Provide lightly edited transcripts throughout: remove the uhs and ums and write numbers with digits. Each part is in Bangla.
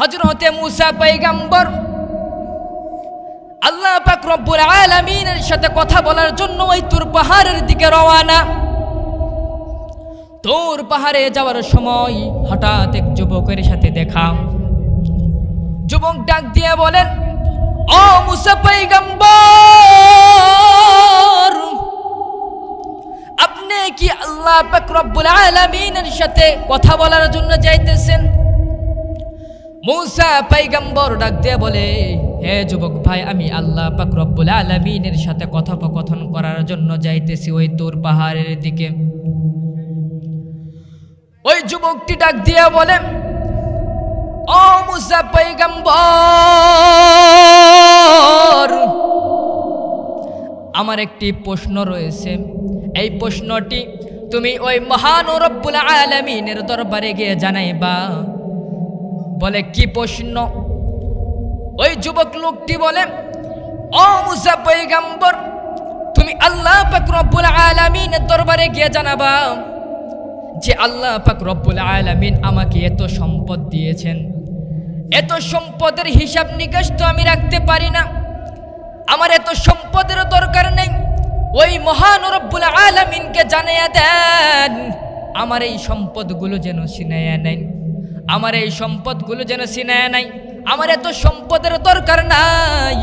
হযরতে মূসা পয়গম্বর আল্লাহ পাক রব্বুল আলামিনের সাথে কথা বলার জন্য ওই তুর পাহাড়ের দিকে রওনা। তুর পাহাড়ে যাওয়ার সময় হঠাৎ এক যুবকের সাথে দেখা। যুবক ডাক দিয়ে বলেন, ও মূসা পয়গম্বর, আপনি কি আল্লাহ পাক রব্বুল আলামিনের সাথে কথা বলার জন্য যাইতেছেন? মূসা পয়গম্বর ডাক দিয়ে বলে, হে যুবক ভাই, আমি আল্লাহ পাক রব্বুল আলামিনের সাথে কথোপকথন করার জন্য যাইতেছি ওই তুর পাহাড়ের দিকে। ওই যুবকটি ডাক দিয়ে বলে, ও মূসা পয়গম্বর, আমার একটি প্রশ্ন রয়েছে। এই প্রশ্নটি তুমি ওই মহান রব্বুল আলামিনের দরবারে গিয়ে জানাইবা। বলে, কি প্রশ্ন? ওই যুবক লোকটি বলে, ও মূসা পয়গম্বর, তুমি আল্লাহ পাক রব্বুল আলামিনের দরবারে গিয়ে জানাবা যে আল্লাহ পাক রব্বুল আলামিন আমাকে এত সম্পদ দিয়েছেন, এত সম্পদের হিসাব নিকাশ তো আমি রাখতে পারি না, আমার এত সম্পদের দরকার নেই। ওই মহান রব্বুল আলামিনকে জানাইয়া দেন আমার এই সম্পদগুলো যেন ছিনাইয়া নেন, আমার এই সম্পদগুলো যেন ছিনাইয়া নেয়, আমার এত সম্পদের দরকার নাই।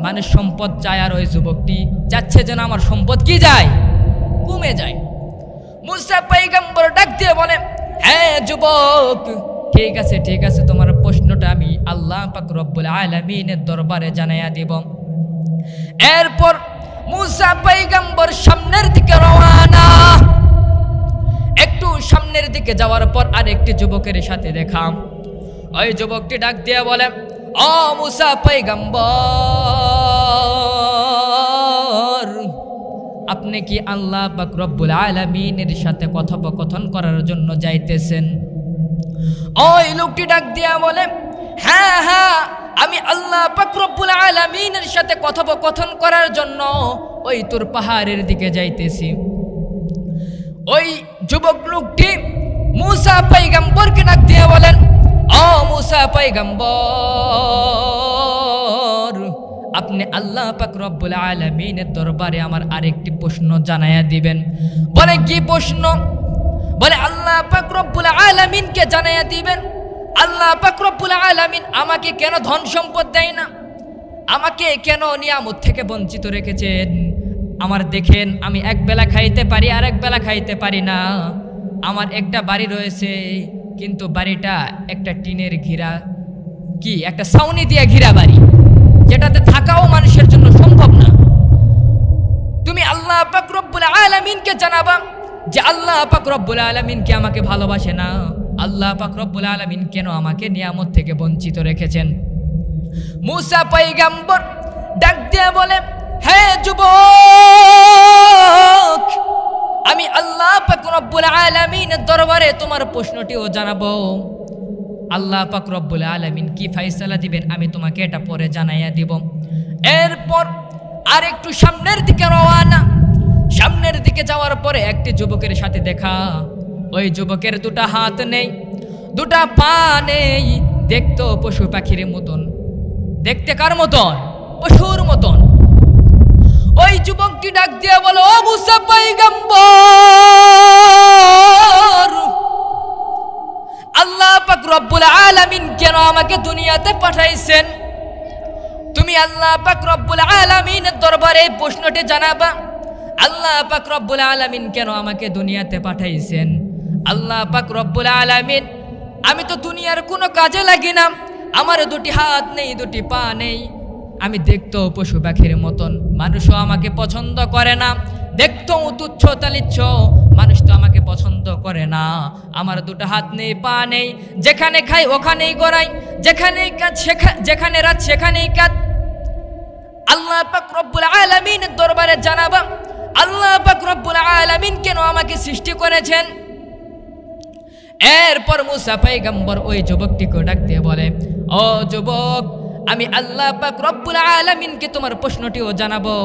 মানুষ সম্পদ চায়, আর ওই যুবকটি চাচ্ছে যেন আমার সম্পদ কি যায়, কমে যায়। মূসা পয়গম্বর ডাক দিয়ে বলে, হ্যাঁ যুবক, ঠিক আছে ঠিক আছে, তোমার প্রশ্নটা আমি আল্লাহ পাক রব্বুল আলামিনের দরবারে জানাইয়া দেব। এরপর মূসা পয়গম্বর সামনের দিকে রওনা। একটু সামনের দিকে যাওয়ার পর আরেকটি যুবকের সাথে দেখা। ওই যুবকটি ডাক দিয়ে বলে, ও মূসা পয়গম্বর, আপনি কি আল্লাহ পাক রব্বুল আলামিনের সাথে কথোপকথন করার জন্য যাইতেছেন? ওই লোকটি ডাক দিয়া বলে, হ্যাঁ হ্যাঁ, আমি আল্লাহ পাক রব্বুল আলামিনের সাথে কথোপকথন করার জন্য ওই তুর পাহাড়ের দিকে যাইতেছি। ওই যুবক লোকটি মূসা পয়গম্বরকে ডাক দিয়ে বলেন, ও মূসা পয়গম্বর, আপনি আল্লাহ পাক রব্বুল আলামিনের দরবারে আমার আরেকটি প্রশ্ন জানাইয়া দিবেন। বলে, কি প্রশ্ন? বলে, আল্লাহ পাক রব্বুল আলামিনকে জানাইয়া দিবেন আল্লাহ পাক রব্বুল আলামিন আমাকে কেন ধন সম্পদ দেয় না, আমাকে কেন নিয়ামত থেকে বঞ্চিত রেখেছেন। আমার দেখেন, আমি এক বেলা খাইতে পারি আর এক বেলা খাইতে পারি না। আমার একটা বাড়ি রয়েছে, কিন্তু বাড়িটা একটা টিনের ঘিরা, কি একটা ছাউনি দিয়ে ঘিরা বাড়ি, যেটাতে থাকাও মানুষের জন্য সম্ভব না। তুমি আল্লাহ পাক রব্বুল আলামিনকে জানাবা যে আল্লাহ পাক রব্বুল আলামিন কি আমাকে ভালোবাসে না, আল্লাহ পাক রব্বুল আলামিন কেন আমাকে নিয়ামত থেকে বঞ্চিত রেখেছেন। মূসা পয়গম্বর ডাক দিয়ে বলে, হ্যাঁ যুবক, আমি আল্লাহ পাক রব্বুল আলামিনের দরবারে তোমার প্রশ্নটিও জানাবো। আল্লাহ পাক রব্বুল আলামিন কি ফায়সালা দিবেন আমি তোমাকে এটা পরে জানাইয়া দিব। এরপর আর একটু সামনের দিকে রওনা। সামনের দিকে যাওয়ার পরে একটি যুবকের সাথে দেখা। ওই যুবকের দুটা হাত নেই, দুটা পা নেই, দেখতো পশু পাখির মতন। দেখতে কার মতন? পশুর মতন। ওই যুবকটি ডাক দিয়ে বলো, ও মূসা পয়গম্বর, আল্লাহ পাক রব্বুল আলামিন কেন আমাকে দুনিয়াতে পাঠাইছেন? তুমি আল্লাহ পাক রব্বুল আলামিনের দরবারে এই প্রশ্নটি জানাবা, আল্লাহ পাক রব্বুল আলামিন কেন আমাকে দুনিয়াতে পাঠাইছেন? আল্লাহ পাক রব্বুল আলামিন, আমি তো দুনিয়ার কোনো কাজে লাগি না, আমার দুটি হাত নেই, দুটি পা নেই, আমি দেখতো পশু পাখির মতন, মানুষও আমাকে পছন্দ করে না, দেখতো তুচ্ছ তালিচ্ছ, মানুষ তো আমাকে পছন্দ করে না। আমার দুটো হাত নেই, পা নেই, যেখানে খাই ওখানেই গড়াই, যেখানেই কাজ যেখানে রাত সেখানেই কাজ। আল্লাহ পাক রব্বুল আলামিনের দরবারে জানাবা, আল্লাহ পাক রব্বুল আলামিন কেন আমাকে সৃষ্টি করেছেন? এরপর মূসা পয়গম্বর ওই যুবকটিকে ডাক দিয়ে বলে, ও যুবক, আমি আল্লাহ পাক রব্বুল আলামিনকে তোমার প্রশ্নটিও জানাবো।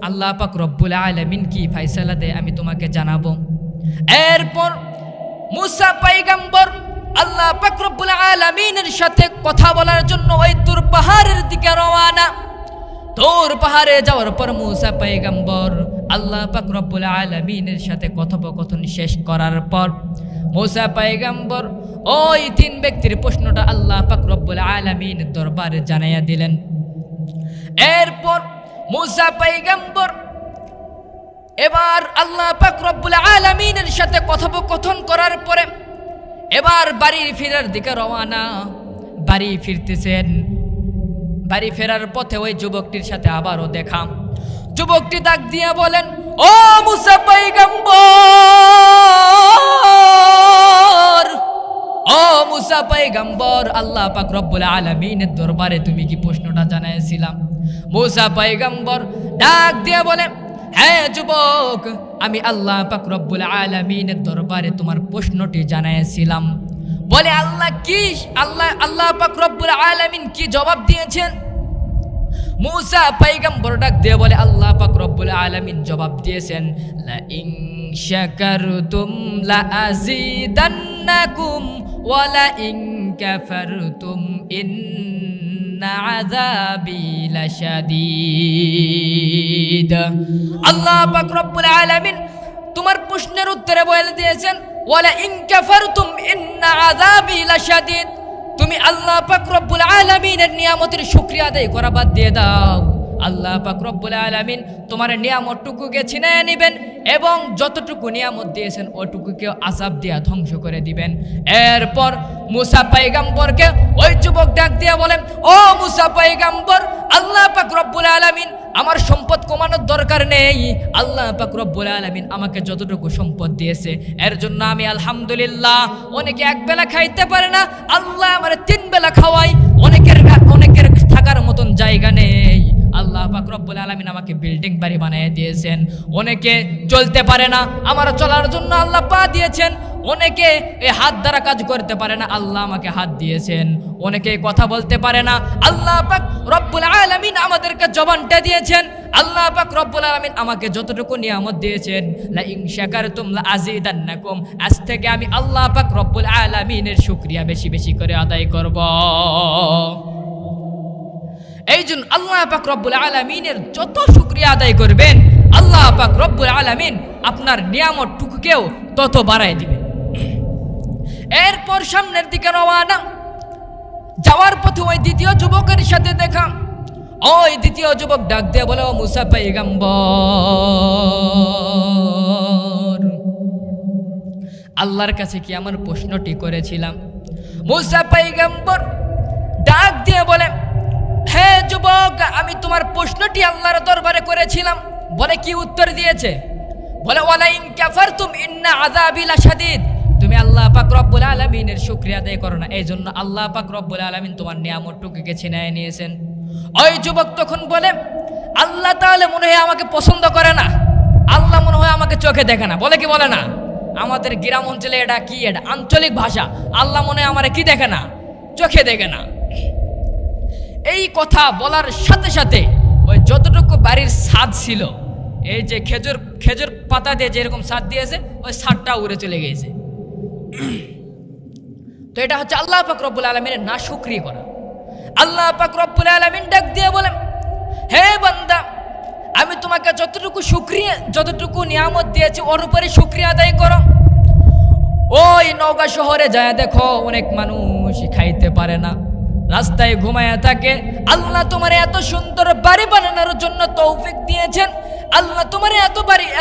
আল্লাহ পাক রব্বুল আলামিন কি ফয়সালা দেয় আমি তোমাকে জানাবো। এরপর মূসা পয়গম্বর আল্লাহ পাক রব্বুল আলামিনের সাথে কথা বলার জন্য ওই তুর পাহাড়ের দিকে রওনা। তুর পাহাড়ে যাওয়ার পর মূসা পয়গম্বর আল্লাহ পাক রব্বুল আলামিনের সাথে কথোপকথন শেষ করার পর মূসা পয়গম্বর ওই তিন ব্যক্তির প্রশ্নটা আল্লাহ পাক রব্বুল আলামিনের দরবারে জানাইয়া দিলেন। এরপর মূসা পয়গম্বর এবার আল্লাহ পাক রব্বুল আলামিনের সাথে কথোপকথন করার পরে এবার বাড়ি ফেরার দিকে রওনা। বাড়ি ফিরতেছেন, বাড়ি ফেরার পথে ওই যুবকটির সাথে আবারও দেখা। যুবকটি ডাক দিয়ে বলেন, ও মূসা পয়গম্বর, ও মূসা পয়গম্বর, আল্লাহ পাক রব্বুল আলামিনের দরবারে তুমি কি প্রশ্নটা জানাইছিলাম? মূসা পয়গম্বর ডাক দিয়ে বলে, হ্যাঁ যুবক, আমি আল্লাহ পাক রব্বুল আলামিনের দরবারে তোমার প্রশ্নটি জানাইছিলাম। বলে আল্লাহ কি? আল্লাহ পাক রব্বুল আলামিন কি জবাব দিয়েছেন? মূসা পয়গম্বর ডাক দিয়ে বলে, আল্লাহ পাক রব্বুল আলামিন জবাব দিয়েছেন, লা ইন শাকারতুম লা আযীদান্নাকুম ওয়া লা ইন কাফারতুম ইন্না আযাবি লাশাদীদ। আল্লাহ পাক রব্বুল আলামিন তোমার প্রশ্নের উত্তরে বলে দিয়েছেন, ওয়ালা ইন কাফারতুম ইন্না আযাবি লাশাদীদ। তুমি আল্লাহ পাক রব্বুল আলামিনের নিয়ামতের শুকরিয়া আদায় করা বাদ দিয়ে দাও, আল্লাহ পাক রব্বুল আলামিন তোমার নিয়ামতটুকুকে ছিনিয়ে নেবেন এবং যতটুকু নিয়ামত দিয়েছেন ওটুকুকে আযাব দিয়া ধ্বংস করে দিবেন। এরপর মূসা পয়গম্বরকে ওই যুবক ডাক দিয়ে বলেন, ও মূসা পয়গম্বর, আল্লাহ পাক রব্বুল আলামিন আমার সম্পদ কমানোর দরকার নেই, আল্লাহ পাক রব্বুল আলামিন আমাকে যতটুকু সম্পদ দিয়েছে এর জন্য আমি আলহামদুলিল্লাহ। অনেকে এক বেলা খাইতে পারে না, আল্লাহ আমার 3 বেলা খাওয়াই। অনেকের থাকার মতন জায়গা নেই, আল্লাহ পাক রব্বুল আলামিন আমাকে বিল্ডিং বাড়ি বানিয়ে দিয়েছেন। অনেকে চলতে পারে না, আমার চলার জন্য আল্লাহ পা দিয়েছেন। অনেকে এই হাত দ্বারা কাজ করতে পারে না, আল্লাহ আমাকে হাত দিয়েছেন। অনেকে কথা বলতে পারে না, আল্লাহ পাক রব্বুল আলামিন আমাদেরকে জবানটা দিয়েছেন। আল্লাহ পাক রব্বুল আলামিন আমাকে যতটুকু নিয়ামত দিয়েছেন, লা ইন শাকারতুম লা আযীদান্নাকুম, আজ থেকে আমি আল্লাহ পাক রব্বুল আলামিনের শুকরিয়া বেশি বেশি করে আদায় করব। এই জন্য আল্লাহ পাক রব্বুল আলামিনের যত শুকরিয়া আদায় করবেন, আল্লাহ পাক রব্বুল আলামিন আপনার নিয়ামতটুকুকেও তত বাড়ায় দিবেন। এরপর সামনের দিকে রওনা। যাওয়ার পথে ওই দ্বিতীয় যুবকের সাথে দেখা। ওই দ্বিতীয় যুবক ডাক দিয়ে বলে, ও মূসা পয়গম্বর, আল্লাহর কাছে কি আমার প্রশ্নটি করেছিলাম? মূসা পয়গম্বর ডাক দিয়ে বলে, হ্যাঁ যুবক, আমি তোমার প্রশ্নটি আল্লাহর দরবারে করেছিলাম। বলে কি উত্তর দিয়েছে? বলে ওয়ালা ইন কাফারতুম ইন্না আযাবি লাশাদীদ। তুমি আল্লাহ পাক রব্বুল আলামিনের শুকরিয়া আদায় করো না, এই জন্য আল্লাহ পাক রব্বুল আলামিন তোমার নিয়ামতটুকুকে ছিনিয়ে নিয়েছেন। ওই যুবক তখন বলে, আল্লাহ তাহলে মনে হয় আমাকে পছন্দ করে না, আল্লাহ মনে হয় আমাকে চোখে দেখে না। বলে কি বলে না? আমাদের গ্রাম অঞ্চলে এটা কি, এটা আঞ্চলিক ভাষা। আল্লাহ মনে হয় আমার কি দেখে না, চোখে দেখে না। এই কথা বলার সাথে সাথে ওই যতটুকু বাড়ির ছাদ ছিল, এই যে খেজুর পাতা দিয়ে যেরকম ছাদ দিয়েছে, ওই ছাদটা উড়ে চলে গিয়েছে। তো এটা হচ্ছে আল্লাহ পাক রব্বুল আলামিনের না শুকরিয়া করা। আল্লাহ পাক রব্বুল আলামিন ডাক দিয়ে বলেন, হে বান্দা, আমি তোমাকে যতটুকু নিয়ামত দিয়েছি ওর উপরে শুকরিয়া আদায় করো। ওই নওগাঁ শহরে যায় দেখো, অনেক মানুষ খাইতে পারে না, রাস্তায় ঘুমায়া থাকে। আল্লাহ তোমার এত সুন্দর বাড়ি বানানোর জন্য তৌফিক দিয়েছেন। আল্লাহ তোমার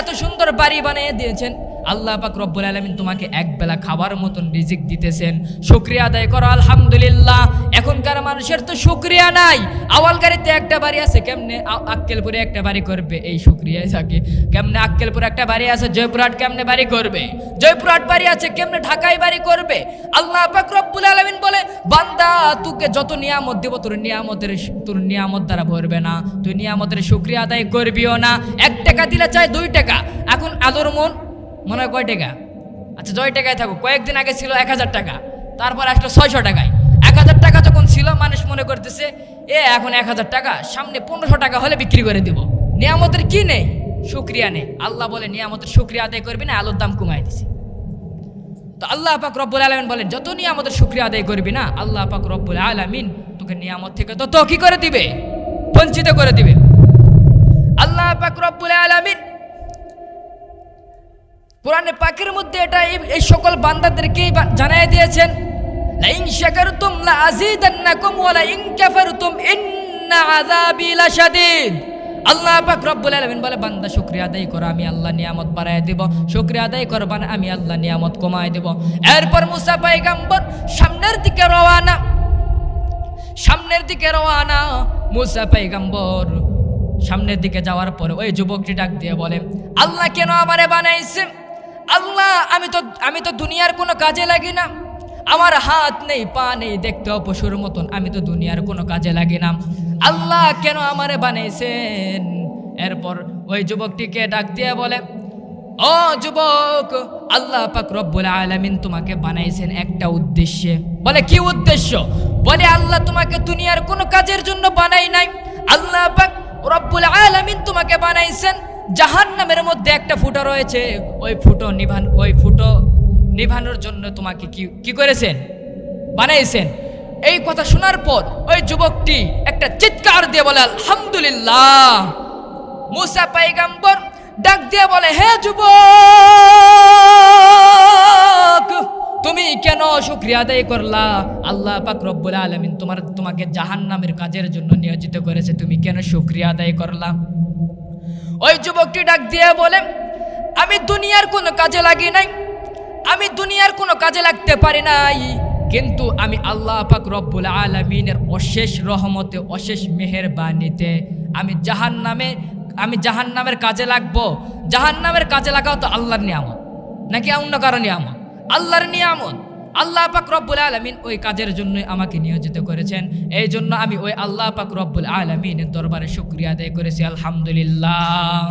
এত সুন্দর বাড়ি বানিয়ে দিয়েছেন। আল্লাহ পাক রব্বুল আলামিন তোমাকে এক বেলা খাবার মতন রিজিক দিতেছেন, শুকরিয়া আদায় করো আলহামদুলিল্লাহ। এখনকার মানুষের তো শুকরিয়া নাই। আওয়ালগাড়িতে একটা বাড়ি আছে, কেমনে আক্কেলপুরে একটা বাড়ি করবে, এই শুকরিয়ায় থাকে। কেমনে আক্কেলপুরে একটা বাড়ি আছে, জয়পুরহাট কেমনে বাড়ি করবে, জয়পুরহাট বাড়ি আছে, কেমনে ঢাকায় বাড়ি করবে। আল্লাহ পাক রব্বুল আলামিন বলে, বান্দা তোকে যত নিয়ামত দেব, তোর নিয়ামত দ্বারা ভরবে না, তুই নিয়ামতের শুকরিয়া আদায় করবিও না। 1 টাকা দিলে চাই 2 টাকা। এখন আদর মনে হয় কয় টাকা? আচ্ছা 6 টাকায় থাকুক। কয়েকদিন আগে ছিল 1000 টাকা, তারপর আসলো 600 টাকায়। 1000 টাকা যখন ছিল, মানুষ মনে করতেছে এখন 1000 টাকা, সামনে 1500 টাকা হলে বিক্রি করে দিব। নিয়ামতের কি নেই? শুকরিয়া নেই। আল্লাহ বলে নিয়ামতের শুকরিয়া আদায় করবি না, আলুর দাম কমাই দিছি। তো আল্লাহ পাক রব্বুল আলামিন বলেন, যত নিয়ামতের শুকরিয়া আদায় করবি না, আল্লাহ পাক রব্বুল আলামিন তোকে নিয়ামত থেকে তত কি করে দিবে, বঞ্চিত করে দিবে। আল্লাহ পাক রব্বুল আলামিন কোরআনে পাকের মধ্যে এটা এই সকল বান্দাদেরকে জানাই দিয়েছেন, লাইন শাকারতুম লাযীদান্নাকুম ওয়া লাইন কাফারতুম ইন্না আযাবি লাশাদীদ। আল্লাহ পাক রব্বুল আলামিন বলে, বান্দা শুকরিয়া আদায় করো, আমি আল্লাহ নিয়ামত বাড়ায় দেব, শুকরিয়া আদায় করবা না, আমি আল্লাহ নিয়ামত কমায় দেব। এরপর মুসা পয়গম্বর সামনের দিকে রওয়ানা। মুসা পয়গম্বর সামনের দিকে যাওয়ার পরে ওই যুবকটি ডাক দিয়ে বলে, আল্লাহ কেন আমারে বানাইছে? আল্লাহ, আমি তো দুনিয়ার কোনো কাজে লাগি না, আমার হাত নেই, পা নেই, দেখতেও পশুর মতন, আমি তো দুনিয়ার কোনো কাজে লাগি না, আল্লাহ কেন আমারে বানাইছেন? এরপর ওই যুবকটিকে ডাক দিয়ে বলে, ও যুবক, আল্লাহ পাক রব্বুল আলামিন তোমাকে বানাইছেন একটা উদ্দেশ্যে। বলে, কি উদ্দেশ্য? বলে, আল্লাহ তোমাকে দুনিয়ার কোনো কাজের জন্য বানাই নাই, আল্লাহ পাক রব্বুল আলামিন তোমাকে বানাইছেন জাহান্নামের মধ্যে একটা ফুটো রয়েছে, ওই ফুটো নিভানোর জন্য তোমাকে কি করেছেন, বানাইছেন। এই কথা শোনার পর ওই যুবকটি একটা চিৎকার দিয়ে বলে, আলহামদুলিল্লাহ। মুসা পয়গম্বর ডাক দিয়ে বলে, হে যুবক, তুমি কেন শুকরিয়া আদায় করলা? আল্লাহ পাক রব্বুল আলামিন তোমাকে জাহান্নামের কাজের জন্য নিয়োজিত করেছে, তুমি কেন শুকরিয়া আদায় করলা? ওই যুবকটি ডাক দিয়ে বলে, আমি দুনিয়ার কোনো কাজে লাগি নাই, আমি দুনিয়ার কোনো কাজে লাগতে পারি নাই, কিন্তু আমি আল্লাহ পাক রব্বুল আলামিনের অশেষ রহমতে, অশেষ মেহেরবানিতে আমি জাহান্নামের কাজে লাগবো। জাহান্নামের কাজে লাগাও তো আল্লাহর নিয়ামত নাকি অন্য কারো নিয়ামত? আল্লাহর নিয়ামত। আল্লাহ পাক রব্বুল আলামিন ওই কাজের জন্য আমাকে নিয়োজিত করেছেন, এই জন্য আমি ওই আল্লাহ পাক রব্বুল আলামিনের দরবারে শুকরিয়া আদায় করেছি, আলহামদুলিল্লাহ।